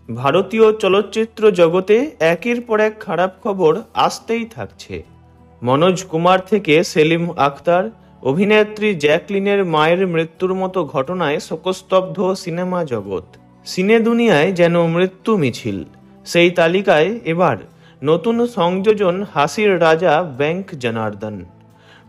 ভারতীয় চলচ্চিত্র জগতে একের পর এক খারাপ খবর আসতেই থাকছে। মনোজ কুমার থেকে সেলিম আখতার, অভিনেত্রী জ্যাকলিনের মায়ের মৃত্যুর মতো ঘটনায় শোকস্তব্ধ সিনেমা জগৎ। সিনে দুনিয়ায় যেন মৃত্যু মিছিল। সেই তালিকায় এবার নতুন সংযোজন হাসির রাজা ব্যাঙ্ক জনার্দন।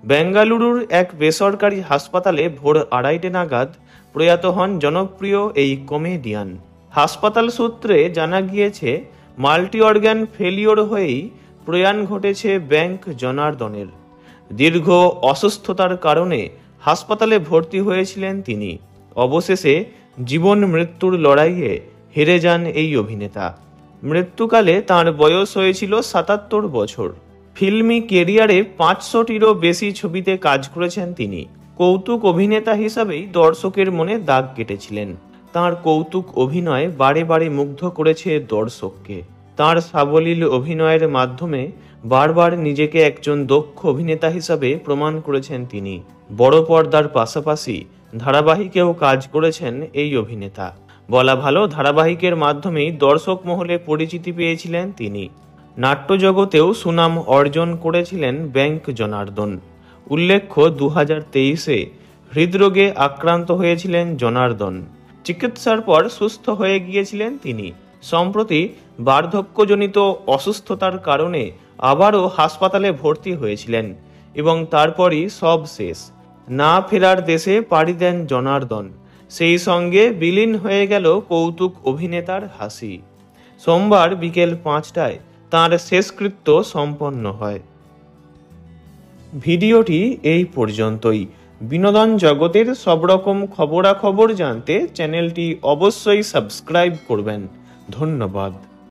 বেঙ্গালুরুর এক বেসরকারি হাসপাতালে ভোর 2:30 নাগাদ প্রয়াত হন জনপ্রিয় এই কমেডিয়ান। হাসপাতাল সূত্রে জানা গিয়েছে, মাল্টি অর্গান ফেলিওর হয়েই প্রয়াণ ঘটেছে ব্যাঙ্ক জনার্দনের। দীর্ঘ অসুস্থতার কারণে হাসপাতালে ভর্তি হয়েছিলেন তিনি। অবশেষে জীবন মৃত্যুর লড়াইয়ে হেরে যান এই অভিনেতা। মৃত্যুকালে তাঁর বয়স হয়েছিল 77 বছর। ফিল্মি কেরিয়ারে 500টিরও বেশি ছবিতে কাজ করেছেন তিনি। কৌতুক অভিনেতা হিসাবেই দর্শকের মনে দাগ কেটেছিলেন। তাঁর কৌতুক অভিনয় বারে বারে মুগ্ধ করেছে দর্শককে। তাঁর সাবলীল অভিনয়ের মাধ্যমে বারবার নিজেকে একজন দক্ষ অভিনেতা হিসাবে প্রমাণ করেছেন তিনি। বড় পর্দার পাশাপাশি ধারাবাহিকেও কাজ করেছেন এই অভিনেতা। বলা ভালো, ধারাবাহিকের মাধ্যমেই দর্শক মহলে পরিচিতি পেয়েছিলেন তিনি। নাট্যজগতেও সুনাম অর্জন করেছিলেন ব্যাঙ্ক জনার্দন। উল্লেখ্য, 2023-এ হৃদরোগে আক্রান্ত হয়েছিলেন জনার্দন। চিকিৎসার পর সুস্থ হয়ে গিয়েছিলেন তিনি। সম্প্রতি বার্ধক্যজনিত অসুস্থতার কারণে আবারও হাসপাতালে ভর্তি হয়েছিলেন এবং তারপরই সব শেষ। না ফেরার দেশে পাড়ি দেন জনার্দন। সেই সঙ্গে বিলীন হয়ে গেল কৌতুক অভিনেতার হাসি। সোমবার বিকেল 5টায় তাঁর শেষকৃত্য সম্পন্ন হয়। ভিডিওটি এই পর্যন্তই। বিনোদন জগতের সব রকম খবরাখবর জানতে চ্যানেলটি অবশ্যই সাবস্ক্রাইব করবেন। ধন্যবাদ।